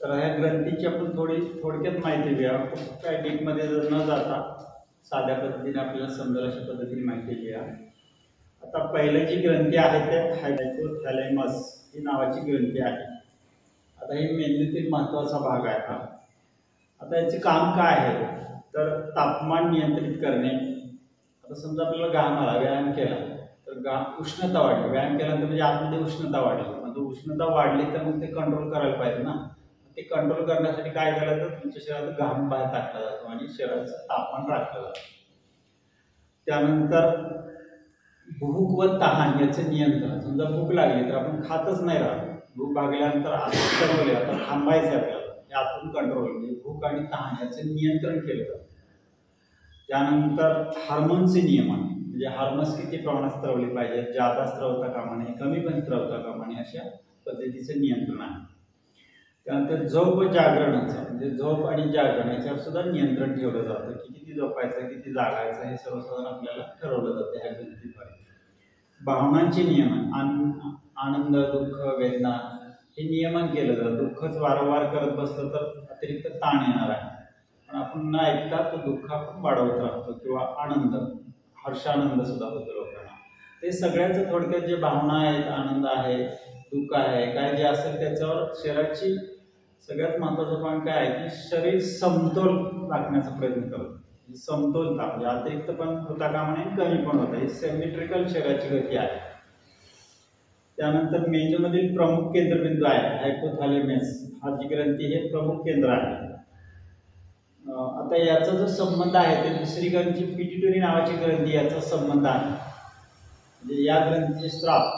तर ह्या ग्रंथीची आपण थोडक्यात माहिती घेऊया. खूप काय डीपमध्ये न जाता साध्या पद्धतीने आपल्याला समजेल अशा पद्धतीने माहिती घेऊया. आता पहिली जी ग्रंथी आहे ते हायपोथॅलेमस ही नावाची ग्रंथी आहे. आता ही मेंदूतील महत्त्वाचा भाग आहे. आता याचे काम काय आहे तर तापमान नियंत्रित करणे. आता समजा आपल्याला घाम आला, व्यायाम केला तर उष्णता वाढली, व्यायाम केल्यानंतर म्हणजे आतमध्ये उष्णता वाढली, म्हणजे उष्णता वाढली तर मग ते कंट्रोल करायला पाहिजे ना. ते कंट्रोल करण्यासाठी काय केलं तर तुमच्या शरीरात घाम बाहेर टाकला जातो आणि शरीराचं तापमान राखलं जातं. त्यानंतर भूक व तहान याचं नियंत्रण. समजा भूक लागली तर आपण खातच नाही राहत, भूक भागल्यानंतर ठरवले आता थांबायचं आपल्याला, हे आतून कंट्रोल म्हणजे भूक आणि तहान याचं नियंत्रण केलं जातं. त्यानंतर हार्मोनचे नियमन, म्हणजे हार्मोन्स किती प्रमाणात स्त्रवले पाहिजेत, जादा स्त्रवता कामा नये, कमी पण स्त्रवता कामा नये, अशा पद्धतीचं नियंत्रण आहे. त्यानंतर झोप व जागरणाचं, म्हणजे झोप आणि जागरण याच्यावर सुद्धा नियंत्रण ठेवलं जातं की किती झोपायचं किती जागायचं हे सर्वसाधारण आपल्याला ठरवलं जातं ह्या ग्रंथीद्वारे. भावनांचे नियमन, आनंद दुःख वेदना हे नियमन केलं जातं. दुःखच वारंवार करत बसलं तर अतिरिक्त ताण येणार आहे, पण आपण न ऐकता तो दुःख आपण वाढवत राहतो किंवा आनंद हर्षानंद सुद्धा होतो लोकांना. ते सगळ्याचं थोडक्यात जे भावना आहेत, आनंद आहे दुःख आहे काय जे असेल त्याच्यावर शरीराची सगळ्यात महत्त्वाचं पॉईंट काय आहे की शरीर समतोल राखण्याचा प्रयत्न करतो. समतोलता म्हणजे अतिरिक्त पण होता कामा नये, कमी पण होता, ही सिमेट्रिकल शरीराची गती आहे. त्यानंतर मेंदूमधील प्रमुख केंद्रबिंदू आहे हायपोथॅलेमस हा जी ग्रंथी हे प्रमुख केंद्र आहे. आता याचा जो संबंध आहे ते दुसरी ग्रंथी पिट्युटरी नावाची ग्रंथी याचा संबंध आहे. म्हणजे या ग्रंथीचे स्त्राव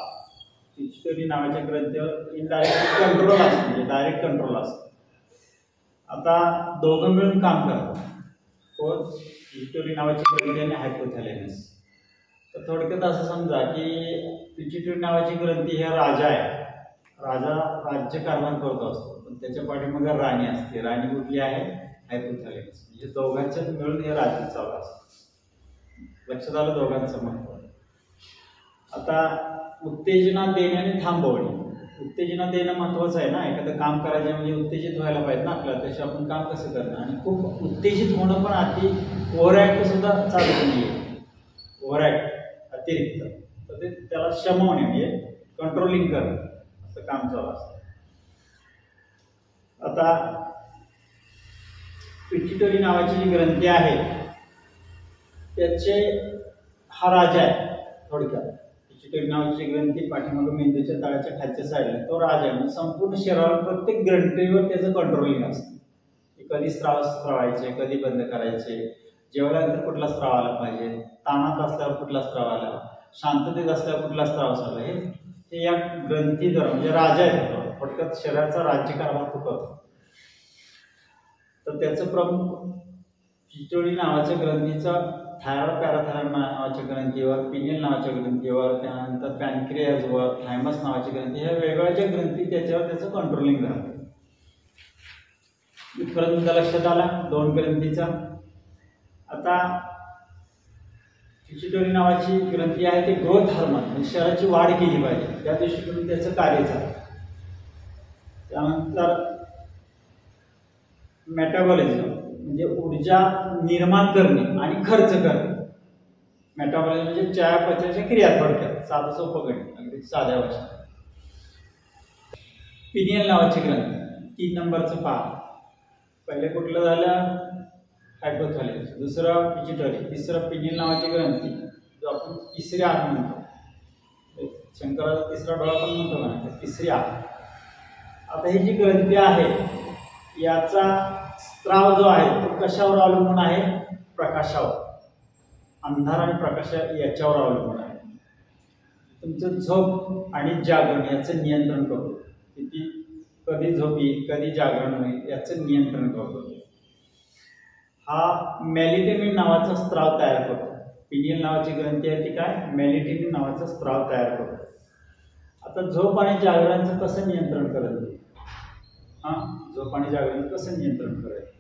पिट्युटरी नावाच्या ग्रंथीवर इनडायरेक्ट कंट्रोल असते, म्हणजे डायरेक्ट कंट्रोल असते. आता दोघं मिळून काम करतात, कोण पिट्युटरी नावाची ग्रंथी आणि हायपोथॅलेमस. तर थोडक्यात असं समजा की पिट्युटरी नावाची ग्रंथी हा राजा आहे, राजा राज्यकारभार करत असतो, पण त्याच्या पाठीमागे राणी असते. राणी कुठली आहे? हायपोथॅलेमस. म्हणजे दोघांचं मिळून हे राज्य चालू असतं. लक्षात आलं दोघांचं महत्त्व. आता उत्तेजना देणे आणि थांबवणे. उत्तेजना देणं महत्त्वाचं आहे ना, एखादं काम करायचं म्हणजे उत्तेजित व्हायला पाहिजे ना आपल्याला, तसे आपण काम कसं करणं. आणि खूप उत्तेजित होणं पण अति ओव्हर ॲक्ट सुद्धा चालत नाही आहे. ओव्हर ॲक्ट अतिरिक्त तर ते त्याला शमवणे म्हणजे कंट्रोलिंग करणं असं काम चालू असतं. आता पिट्युटरी नावाची जी ग्रंथी आहे त्याचे हा राजा आहे. थोडक्यात पिट्युटरी नावाची ग्रंथी पाठीमागे मेंदूच्या तळाच्या खालच्या साईडला तो राजा आहे. संपूर्ण शरीरावर प्रत्येक ग्रंथीवर त्याचं कंट्रोलिंग असतं. कधी स्त्राव स्त्रवायचे, कधी बंद करायचे, जेवल्यानंतर कुठला स्त्राव आला पाहिजे, ताणात असल्यावर कुठला स्त्राव आला, शांततेत असल्यावर कुठला स्त्राव झाला, हे या ग्रंथीद्वारे म्हणजे राजा आहे. थोडक्यात शरीराचा राज्यकारभार तो करतो. तर त्याचं प्रमुख पिट्युटरी नावाच्या ग्रंथीचा थायरॉइड पॅराथायरॉइड नावाच्या ग्रंथीवर, पिनियल नावाच्या ग्रंथीवर, त्यानंतर पॅनक्रियाजवर, थायमस नावाची ग्रंथी, ह्या वेगवेगळ्या ज्या ग्रंथी त्याच्यावर त्याचं कंट्रोलिंग राहतं. इथपर्यंत लक्षात आला दोन ग्रंथीचा. आता पिट्युटरी नावाची ग्रंथी आहे ती ग्रोथ हार्मोन म्हणजे शरीराची वाढ केली पाहिजे त्या दृष्टीने त्याचं कार्य चालतं. त्यानंतर मेटाबॉलिझम म्हणजे ऊर्जा निर्माण करणे आणि खर्च करणे. मेटाबॉलिझम म्हणजे चयापचयाच्या क्रिया, थोडक्यात साधं सोपं गणित अगदी साध्या भाषेत. पिनियल नावाची ग्रंथी 3 नंबरचं पहा. पहिले कुठलं झालं? हायपोथॅलेमस, दुसरं पिट्युटरी, तिसरं पिनियल नावाची ग्रंथी जो आपण तिसरी आग म्हणतो. शंकराचा तिसरा डोळा पण म्हणतो ना, तिसरी आग. आता ही जी ग्रंथी आहे याचा स्त्राव जो आहे तो कशावर अवलंबून आहे? प्रकाशावर. अंधार आणि प्रकाश याच्यावर अवलंबून आहे. तुमचं झोप आणि जागरण याचं नियंत्रण करतो. किती कधी झोप येईल, कधी जागरण होईल याचं नियंत्रण करतो. हा मेलेटोनिन नावाचा स्त्राव तयार करतो. पिनियल नावाची ग्रंथी आहे ती काय? मेलेटोनिन नावाचा स्त्राव तयार करतो. आता झोप आणि जागरणाचं कसं नियंत्रण करायचं? झोप आणि जागरण कसं नियंत्रण करायचं?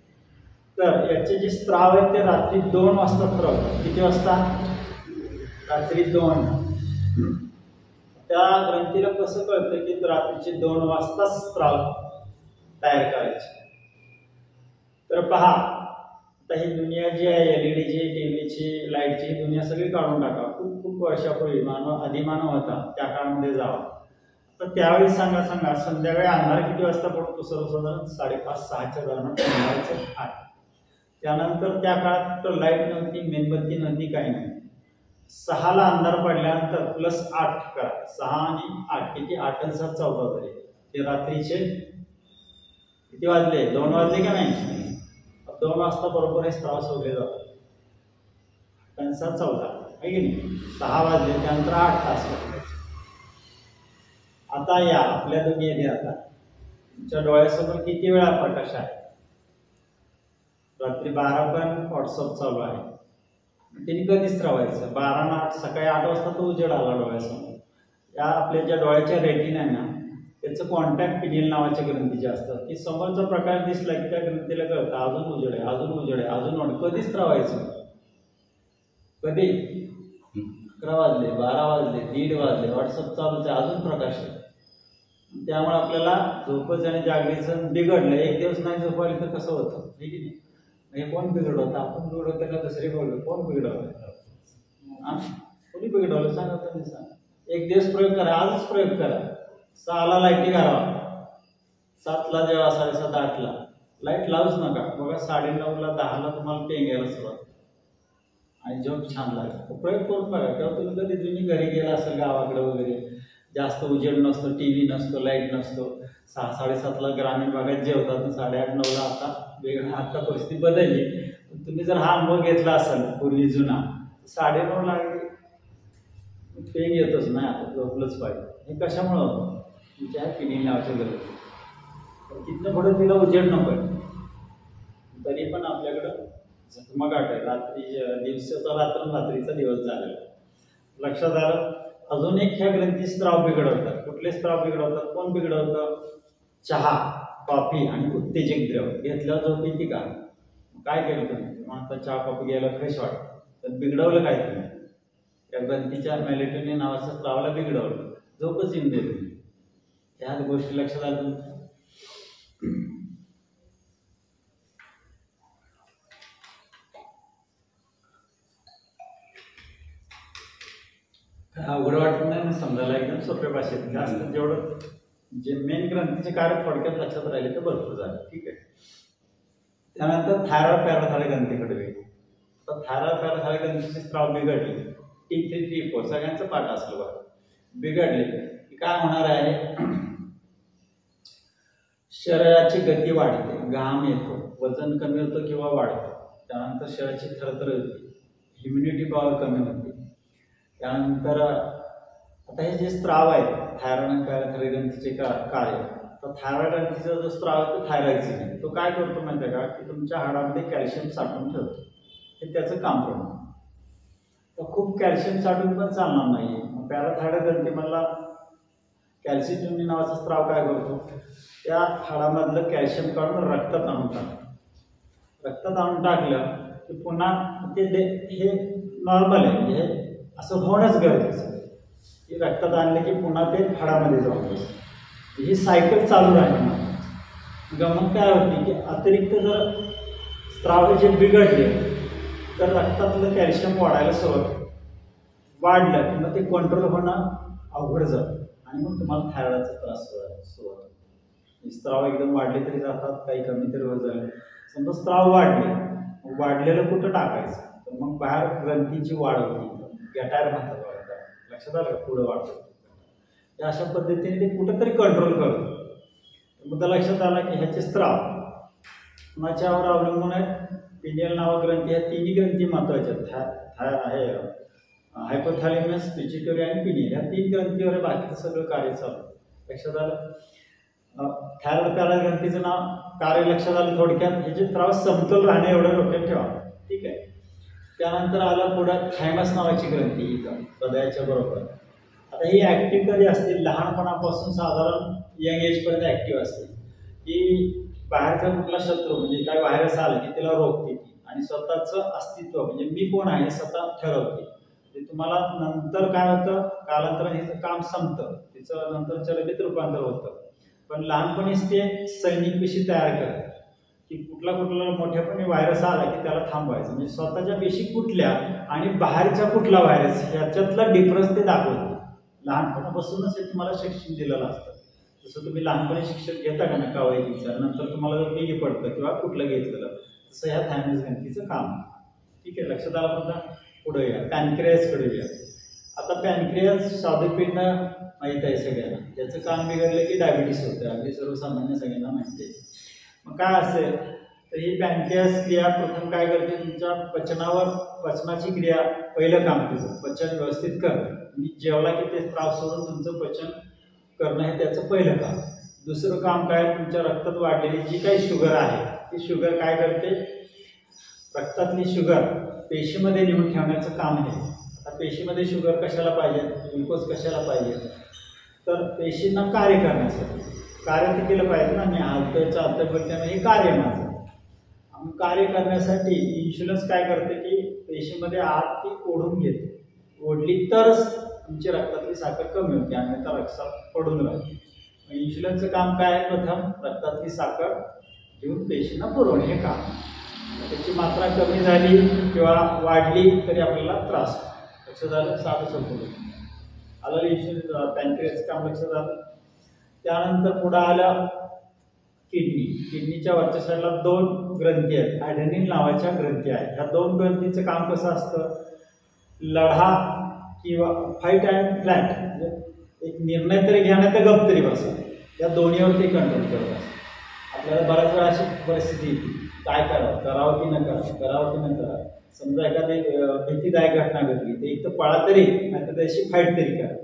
तर याचे जे स्त्राव आहेत ते रात्री 2 वाजता स्त्रावतात. किती वाजता? रात्री 2. त्या ग्रंथीला कसं कळतं की रात्रीचे 2 वाजता स्त्राव तयार करायची. तर पहा, आता ही दुनिया जी आहे, एलईडीची, टीव्हीची, लाईटची दुनिया सगळी काढून टाका. खूप खूप वर्षापूर्वी आदिमानव होता त्या काळामध्ये जावा. तर त्यावेळी सांगा संध्याकाळी अंधार किती वाजता पडतो? सर्वसाधारण 5:30-6च्या दरम्यान संध्याकाळचं आहे. त्यानंतर त्या काळात लाईट नव्हती, मेणबत्ती नव्हती, काही नाही. 6ला अंधार पडल्यानंतर +8 करा, 6 आणि 8 किती? 8 आणि 7 14 झाले. ते रात्रीचे किती वाजले? 2 वाजले का नाही? 2 वाजता बरोबर हे स्त्राव सोडले जातात. 8 आणि 7 14 आहे की नाही? 6 वाजले त्यानंतर 8 तास वाजले. आता या आपल्या दुनियेने आता तुमच्या डोळ्यासमोर किती वेळा प्रकाश आहे? रात्री 12 पण व्हॉट्सअप चालू आहे. त्यांनी कधी स्त्रावायचं? 12 आणि 8 सकाळी 8 वाजता तो उजेड आला डोळ्यासमोर. या आपल्या ज्या डोळ्याच्या रेटिना आहे ना, त्याचं कॉन्टॅक्ट पिनियल नावाच्या ग्रंथीचे असतात की समोरचा प्रकाश दिसला की त्या ग्रंथीला कळतं अजून उजेड आहे, अजून उजेड आहे, अजून वाढ. कधी स्त्रावायचं? कधी? 11 वाजले, 12 वाजले, 1:30 वाजले, व्हॉट्सअप चालूच आहे, अजून प्रकाश आहे. त्यामुळे आपल्याला झोपच आणि जागेचं बिघडलं. एक दिवस नाही झोप आली तर कसं होतं? ठीक आहे. हे कोण बिघडवतं? आपण बिघडवतं का दुसरे बिघडवलं? कोण बिघडवलं? कोणी बिघडवलं? सांगा तुम्ही, सांगा. एक दिवस प्रयोग करा, आजच प्रयोग करा. 6ला लाईटी घालावा, 7ला जेव्हा 7:30 8ला लाईट लावूच नका. बघा 9:30ला 10ला तुम्हाला पेंग यायला सुरुवात आणि झोप छान लागेल. प्रयोग करून बघा. किंवा तुम्ही कधी तुम्ही घरी गेला असेल गावाकडे वगैरे, जास्त उजेड नसतो, टीव्ही नसतो, लाईट नसतो, 6 7:30ला ग्रामीण भागात जेवतात, 8:30 9ला. आता परिस्थिती बदलली. तुम्ही जर हा अनुभव घेतला असेल पूर्वी जुना, 9:30ला पेंग येतच नाही, आता झोपलंच पाहिजे. हे कशामुळे होतं? तुमच्या पिनियल नावाच्या गरज. तिथनं पुढे तिला उजेड नको आहे, तरी पण आपल्याकडं झगमगाट आहे. रात्री दिवसाचा रात्र, रात्रीचा दिवस झालेला. लक्षात आलं? अजून एक ह्या ग्रंथी स्त्राव बिघडवतात. कुठले स्त्राव बिघडवतात? कोण बिघडवतं? चहा, कॉफी आणि उत्तेजक द्रव घेतल्यावर झोप येते का? काय केलं तुम्ही? आता चहा कॉफी घ्यायला फ्रेश वाटतं, तर बिघडवलं काय तुम्ही? त्या ग्रंथीच्या मेलेटोनिन नावाच्या स्त्रावाला बिघडवलं, झोपच येऊन देत नाही. ह्या गोष्टी लक्षात आल्या तुमच्या? अवघड वाटत नाही ना समजायला? एकदम सोप्या भाषेत. जास्त जेवढं जे मेन ग्रंथीचे कार्य थोडक्यात लक्षात राहिले तर भरपूर झाले. ठीक आहे. त्यानंतर थायरॉइड पॅराथायरॉइड ग्रंथीकडे वेळ. तर थायरॉइड पॅराथायरॉइड ग्रंथीचे स्त्राव बिघडले, T3 T4 सगळ्यांचं पाठ असलं बघा. बिघडले की काय होणार आहे? शरीराची गती वाढते, घाम येतो, वजन कमी होतं किंवा वाढतं. त्यानंतर शरीराची थरथर होते, इम्युनिटी पॉवर कमी होते. त्यानंतर आता हे जे स्त्राव आहेत थायरॉइड आणि पॅराथायरॉइड ग्रंथीचे कार्य, तर थायरॉइड ग्रंथीचा जो स्त्राव आहे तो थायरॉइड तो काय करतो माहिती आहे का? की तुमच्या हाडामध्ये कॅल्शियम साठवून ठेवतो. हे त्याचं काम प्रमाण. तर खूप कॅल्शियम साठवून पण चालणार नाही. पॅराथायरॉइड ग्रंथी मला कॅल्शियम नावाचा स्त्राव काय करतो? त्या हाडामधलं कॅल्शियम काढून रक्तात आणून टाकतो. रक्तात आणून टाकलं की पुन्हा ते हे नॉर्मल आहे, हे असं होणंच गरजेचं आहे की रक्तात आणलं की पुन्हा ते हाडामध्ये जाऊन ही सायकल चालू राहणार. गमत काय होती की अतिरिक्त जर स्त्राव जे बिघडले तर रक्तातलं कॅल्शियम वाढायला सुरुवात, वाढलं की मग ते कंट्रोल होणं अवघड जातं आणि मग तुम्हाला थायरॉइडचा त्रास सुरुवात होतो. स्त्राव एकदम वाढले तरी जातात, काही कमी तरी होत झाले. समजा स्त्राव वाढले, वाढलेलं कुठं टाकायचं? तर मग बाहेर ग्रंथीची वाढ होती, गॅटायर म्हणतात. लक्षात आलं का? पुढं वाढतं. अशा पद्धतीने ते कुठंतरी कंट्रोल करतो. मुद्दा लक्षात आला की ह्याचे स्त्राव कुणाच्यावर अवलंबून आहेत? पिनियल नावा ग्रंथी, ह्या तिन्ही ग्रंथी महत्वाच्या आहे. हायपोथॅलेमस, पिट्युटरी आणि पिनियल या 3 ग्रंथीवर बाकीचं सगळं कार्य चालू. लक्षात आलं? थायरॉइड पॅराथायरॉइड ग्रंथीचं नाव कार्य लक्षात आलं थोडक्यात. हे जे स्त्राव समतोल राहणे एवढं डोक्यात ठेवा. ठीक आहे. त्यानंतर आलं पुढं थायमस नावाची ग्रंथी इथं हृदयाच्या बरोबर. आता ही ऍक्टिव्ह कधी असते? लहानपणापासून साधारण यंग एजपर्यंत ऍक्टिव्ह असते. की बाहेरचा कुठला शत्रू म्हणजे काय व्हायरस आला की तिला रोखते आणि स्वतःचं अस्तित्व म्हणजे मी कोण आहे स्वतः ठरवते. ते तुम्हाला नंतर काय होतं? कालांतराने हिचं काम संपतं, तिचं नंतर चरबीत रूपांतर होतं. पण लहानपणीच ते सैनिक पेशी तयार करतात की कुठला मोठ्यापणी व्हायरस आला की त्याला थांबवायचं. म्हणजे स्वतःच्या पेशी कुठल्या आणि बाहेरचा कुठला व्हायरस ह्याच्यातला डिफरन्स ते दाखवते. लहानपणापासूनच हे तुम्हाला शिक्षण दिलेलं असतं. जसं तुम्ही लहानपणी शिक्षण घेता का ना कवायतीचं, नंतर तुम्हाला जर वेगळी पडतं किंवा कुठलं घेतलेलं, तसं ह्या थायमस ग्रंथीचं काम. ठीक आहे, लक्षात आलं. म्हणता पुढे या पॅनक्रियासकडे या. आता पॅनक्रियास साधेपीठनं माहीत आहे सगळ्यांना, त्याचं काम बिघडलं की डायबिटीस होतं, अगदी सर्वसामान्य सगळ्यांना माहिती आहे. मग काय असेल तर ही पॅनक्रियास क्रिया प्रथम काय करते, तुमच्या पचनाची क्रिया पहिलं काम तिचं पचन व्यवस्थित करणं. तुम्ही जेवला की ते स्त्राव सोडून तुमचं पचन करणं हे त्याचं पहिलं काम. दुसरं काम काय, तुमच्या रक्तात वाढलेली जी काही शुगर आहे ती शुगर काय करते, रक्तातली शुगर पेशीमध्ये नेऊन ठेवण्याचं काम आहे. आता पेशीमध्ये शुगर कशाला पाहिजे, ग्लुकोज कशाला पाहिजे, तर पेशींना कार्य करण्यासाठी. कार्य ते केलं पाहिजे ना, मी हालतोय चालतोय बोलताना हे कार्य माझं. कार्य करण्यासाठी इन्शुलन्स काय करते की पेशीमध्ये आत ती ओढून घेते, ओढली तरच तुमची रक्तातली साखर कमी होते, अन्यथा रक्तात पडून राहते. इन्शुलन्सचं काम काय आहे, प्रथम रक्तातली साखर घेऊन पेशींना पुरवणे हे काम. त्याची मात्रा कमी झाली किंवा वाढली तरी आपल्याला त्रास. लक्षात झालं, साधं सोपं आलं इन्शुलन्स पॅनक्रियाचं काम लक्षात आलं. त्यानंतर पुढे आलं किडनीच्या वरच्या साईडला 2 ग्रंथी आहेत, ॲडेनिन नावाच्या ग्रंथी आहेत. ह्या 2 ग्रंथीचं काम कसं असतं, लढा किंवा फाईट अँड फ्लॅट, म्हणजे एक निर्णय तरी घ्या नाही तर गप तरी बसा, या दोन्हीवर ते कंट्रोल करत असतात. आपल्याला बऱ्याच वेळा अशी परिस्थिती येते, काय करावं की न करावं. समजा एखादी भीतीदायक घटना घडली तर एक तर पळा तरी नाही तर त्याशी फाईट तरी करा.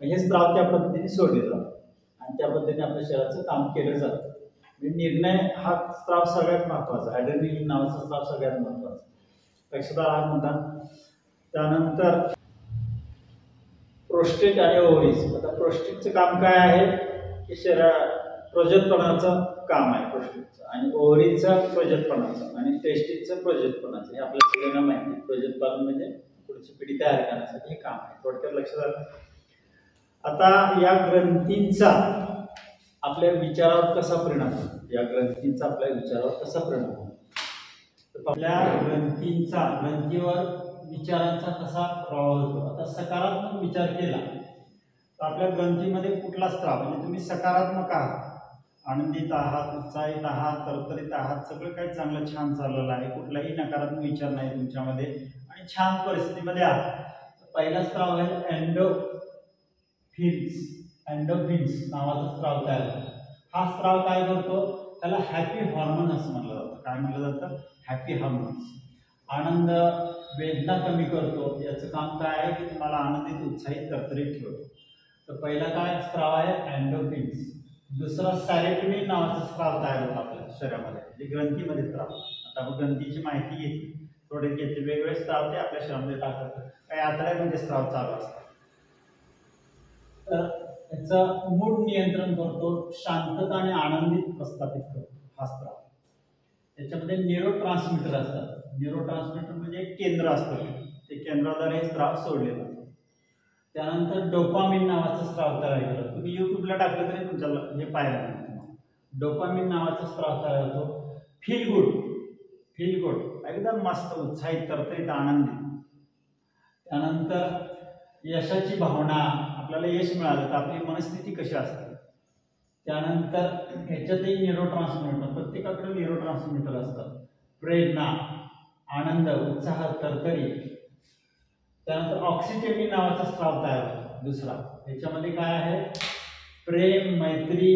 हे स्त्राव त्या पद्धतीने सोडले जातात आणि त्या पद्धतीने आपल्या शरीराचं काम केलं जातं. निर्णय हा स्त्राव सगळ्यात महत्वाचा, ॲड्रेनलिन नावाचा स्त्राव सगळ्यात महत्वाचा. लक्षात आला म्हणतात. त्यानंतर प्रोस्टेट आणि ओव्हरीज. आता प्रोस्टेटचं काम काय आहे की प्रजोत्पनाचं काम आहे प्रोस्टेटचं, आणि ओव्हरीजचं प्रजोत्पनाचं, आणि टेस्टिसचं प्रजोत्पनाचं. हे आपल्या सगळ्यांना माहिती आहे. प्रजोत्पादन म्हणजे पुढची पिढी तयार करण्यासाठी हे काम आहे. थोडक्यात लक्षात आलं. आता या ग्रंथींचा आपल्या विचारावर कसा परिणाम होतो, या ग्रंथींचा आपल्या विचारावर कसा परिणाम होतो, तर आपल्या ग्रंथीवर विचारांचा कसा प्रभाव होतो. आता सकारात्मक विचार केला तर आपल्या ग्रंथीमध्ये कुठला स्त्राव, म्हणजे तुम्ही सकारात्मक आहात, आनंदित आहात, उत्साहित आहात, तरतरीत आहात, सगळं काही चांगलं छान चाललेलं आहे, कुठलाही नकारात्मक विचार नाही तुमच्यामध्ये आणि छान परिस्थितीमध्ये आहात, पहिला स्त्राव आहे एंडोफिन्स नावाचा स्त्राव तयार होतो. हा स्त्राव काय करतो, त्याला हॅपी हॉर्मोन असं म्हटलं जातं. काय म्हटलं जातं, हॅपी हॉर्मोन्स. आनंद वेदना कमी करतो. याचं काम काय आहे की तुम्हाला आनंदित, उत्साहित, तरतरीत ठेवतो. तर पहिला काय स्त्राव आहे एंडोफिन्स. दुसरा सेरोटोनिन नावाचा स्त्राव तयार होतो आपल्या शरीरामध्ये, म्हणजे ग्रंथीमध्ये स्त्राव. आता आपण ग्रंथीची माहिती घेतली थोडक्यात. वेगवेगळे स्त्राव ते आपल्या शरीरामध्ये टाकतात. काही आतड्यामध्ये स्त्राव चालू असतात. तर याचं मूड नियंत्रण करतो, शांतता आणि आनंदित प्रस्थापित करतो हा स्त्राव. त्याच्यामध्ये न्यूरोट्रान्समीटर असतात. न्यूरोट्रान्समीटर म्हणजे एक केंद्र असतं, ते केंद्राद्वारे हे स्त्राव सोडले जातात. त्यानंतर डोपामिन नावाचा स्त्राव तयार केला. तुम्ही युट्यूबला टाकलं तरी तुमच्याला हे पाहायला मिळतं. डोपामिन नावाचा स्त्राव तयार होतो. फील गुड एकदम मस्त, उत्साहित, तरतरीत, आनंदित. त्यानंतर यशाची भावना, आपल्याला यश मिळालं तर आपली मनस्थिती कशी असते. त्यानंतर ह्याच्यातही न्यूरोट्रान्समीटर, प्रत्येकाकडे न्यूरोट्रान्समीटर असतात. प्रेरणा, आनंद, उत्साह, तरतरी. त्यानंतर ऑक्सिटोसिन नावाचा स्त्राव तयार होतो दुसरा. ह्याच्यामध्ये काय आहे, प्रेम, मैत्री,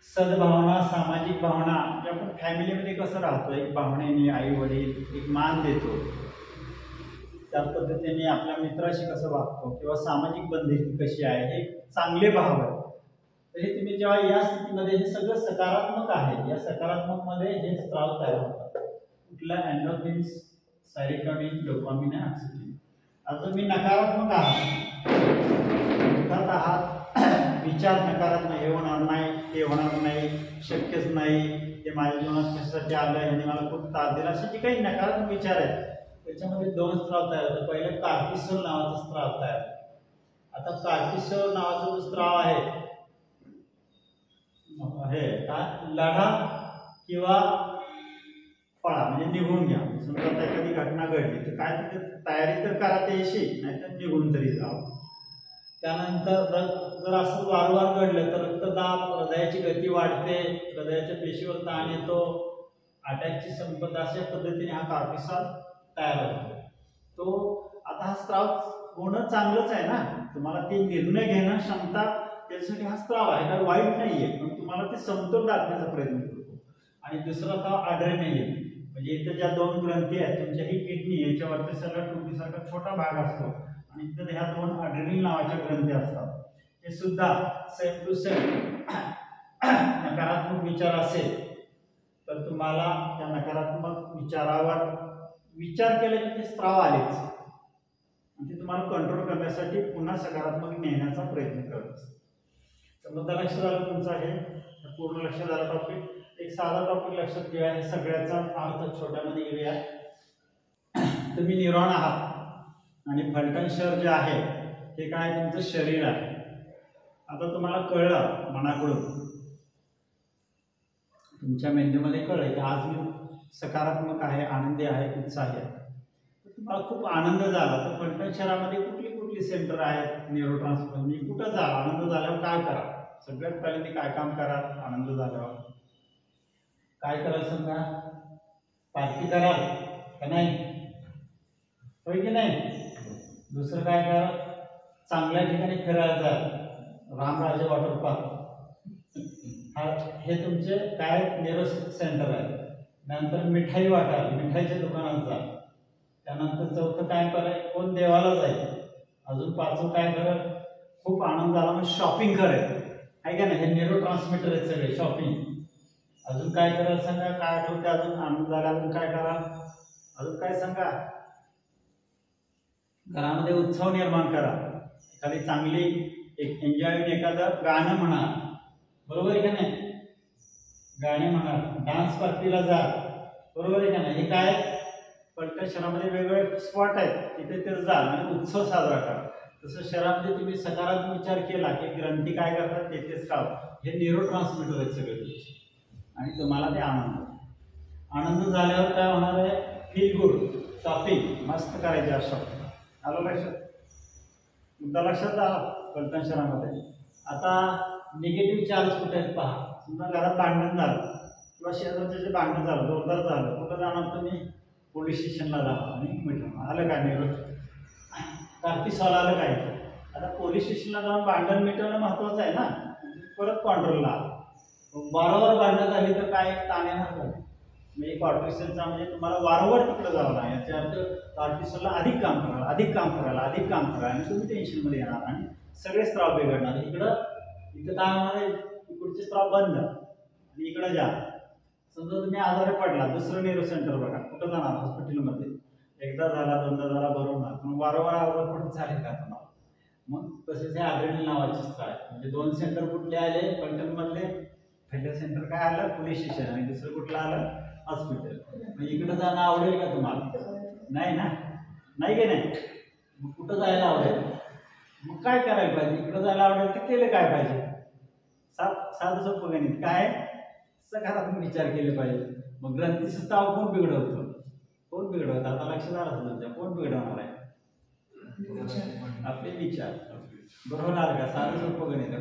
सद्भावना, सामाजिक भावना. म्हणजे आपण फॅमिलीमध्ये कसं राहतो, एक भावनेने आई वडील एक मान देतो, त्या पद्धतीने आपल्या मित्राशी कसं वागतो किंवा सामाजिक बंधिलकी कशी आहे, हे चांगले भाव आहे. तर हे तुम्ही जेव्हा या स्थितीमध्ये, हे सगळं सकारात्मक आहे, या सकारात्मक मध्ये हे स्त्राव तयार होतात. कुठला, एंडोफिन्स, सेरोटोनिन, डोपामिन आणि ऑक्सिटोसिन. आता तुम्ही नकारात्मक आहात, दुःखात आहात, विचार नकारात्मक, हे होणार नाही, ते होणार नाही, शक्यच नाही, हे माझ्या जीवनात कशासाठी आलं, ह्याने मला खूप त्रास दिला, असे जे काही नकारात्मक विचार आहेत त्याच्यामध्ये 2 स्त्राव तयार होतात. पहिलं कॉर्टिसोल नावाचा स्त्राव तयार. आता कॉर्टिसोल नावाचा जो स्त्राव आहे हे का लढा किंवा पळा म्हणजे निघून घ्या. समजा आता एखादी घटना घडली तर काय तिथे तयारी तर करा त्याशी, नाही तर निघून तरी जावं. त्यानंतर जर असं वारंवार घडलं तर रक्तदाब, हृदयाची गती वाढते, हृदयाच्या पेशीवर ताण येतो, अटॅकची संपदा, अशा पद्धतीने हा कॉर्टिसॉल तयार होतो. तो आता हा स्त्राव होणं चांगलंच आहे ना, तुम्हाला ते निर्णय घेणं क्षमता त्यासाठी हा स्त्राव आहे, काय वाईट नाहीये, पण तुम्हाला ते समतोल राखण्याचा प्रयत्न करतो. आणि दुसरा स्त्राव अड्रेनलिन, म्हणजे इथं ज्या दोन ग्रंथी आहेत तुमच्या ही किडनी, याच्यावरती सगळं टोपीसारखा छोटा भाग असतो आणि इथं ह्या दोन अड्रेनलिन नावाच्या ग्रंथी असतात. हे सुद्धा सेम टू सेम नकारात्मक विचार असेल तर तुम्हाला त्या नकारात्मक विचारावर विचार केला की ते स्त्राव आलेच आणि ते तुम्हाला कंट्रोल करण्यासाठी पुन्हा सकारात्मक नेण्याचा प्रयत्न करत असतात. तर मुद्दा लक्ष झालं तुमचं आहे, पूर्ण लक्ष झालं टॉपिक. एक साधा टॉपिक लक्षात घेऊया, हे सगळ्याचा अर्थ छोट्यामध्ये घेऊया. तुम्ही न्यूरॉन आहात आणि फलटण शहर जे आहे हे काय तुमचं शरीर आहे. आता तुम्हाला कळलं मनाकडून, तुमच्या मेंदूमध्ये कळलं की आज मी सकारात्मक आहे, आनंदी आहे, उत्साही आहे. तुम्हाला खूप आनंद झाला तर फलटण शहरामध्ये कुठली कुठली सेंटर आहेत न्यूरोट्रान्समीटर, मी कुठं जा, आनंद झाल्यावर काय करा, सगळ्यात पहिले मी काय काम करा. आनंद झाल्यावर काय कराल सांगा, पार्टी कराल का नाही, होय की नाही. दुसरं काय करा, चांगल्या ठिकाणी फिरायला जाल, रामराजे वॉटर पार्क, हे तुमचे काय न्यूरो सेंटर आहे. नंतर मिठाई वाटाल, मिठाईच्या दुकानात जा. त्यानंतर चौथं काय करेल, कोण देवाला जाईल. अजून पाचवं काय करेल, खूप आनंद झाला मग शॉपिंग करेल, आहे का नाही. हे न्यूरो ट्रान्समीटर आहेत सगळे, शॉपिंग. अजून काय कराल सांगा, काय आठवते अजून आनंद झाला, अजून काय करा, अजून काय सांगा. घरामध्ये उत्सव निर्माण करा, एखादी चांगली एक एन्जॉय एखादं गाणं म्हणा, बरोबर आहे का नाही. गाणे म्हणा, डान्स पार्टीला जा, बरोबर आहे का नाही. हे काय फलटण शहरामध्ये वेगवेगळे स्पॉट आहेत, तिथे ते जा आणि उत्सव साजरा करा. तसं शहरामध्ये तुम्ही सकारात्मक विचार केला की ग्रंथी काय करतात तेच स्त्राव, हे न्यूरो ट्रान्समीटर आहेत सगळे तुमचे आणि तुम्हाला ते आनंद झाल्यावर काय होणार आहे, फील गुड, शॉपिंग मस्त करायची आज शॉपिंग. आलं लक्षात, मुद्दा लक्षात आला. फलटण शहरामध्ये आता निगेटिव्ह चार्ज कुठे आहेत पहा. समजा घरात भांडण झालं किंवा शेजारचे जे भांडण झालं, जोरदार झालं, कुठं जाणार तुम्ही, पोलीस स्टेशनला जा आणि मिटवणार. आलं काय न्यूरो कॉर्टिसॉल आलं काय. आता पोलीस स्टेशनला जाऊन भांडण मिटवणं महत्वाचं आहे ना, परत कंट्रोलला. वारंवार भांडणं झाली तर काय ताण येणार नाही. म्हणजे कॉर्टिसॉलचा म्हणजे तुम्हाला वारंवार तिकडे जावं नाही, याचा अर्थ कॉर्टिसॉलला अधिक काम करायला आणि तुम्ही टेन्शनमध्ये येणार आणि सगळे स्त्राव बिघडणार. इथं काय होणार आहे, इकडचे स्त्राव बंद आणि इकडे जा. समजा तुम्ही आजारी पडला, दुसरं न्यूरो सेंटर बघा, कुठं जाणार, हॉस्पिटलमध्ये. एकदा झाला, दोनदा झाला, बरोबर होणार, पण वारंवार आजारी पडत झाले का तुम्हाला. मग तसेच हे अड्रेनलिन नावाचे स्त्राव आहे. म्हणजे दोन सेंटर कुठले आले फलटणमधले, पहिलं सेंटर काय आलं, पोलीस स्टेशन, आणि दुसरं कुठलं आलं, हॉस्पिटल. मग इकडं जाणं आवडेल का तुम्हाला, नाही ना, नाही की नाही. मग कुठं जायला आवडेल, मग काय करायला पाहिजे, इकडं जायला आवडेल तर केलं काय पाहिजे, साधं सोपं गणित काय, सकारात्मक विचार केले पाहिजे. मग ग्रंथीचं स्त्राव कोण बिघडवतं, आता लक्षात आलं तुमच्या, कोण बिघडवणार आहे, आपले विचार. बरोबर आलं का, साधं सोपं गणित.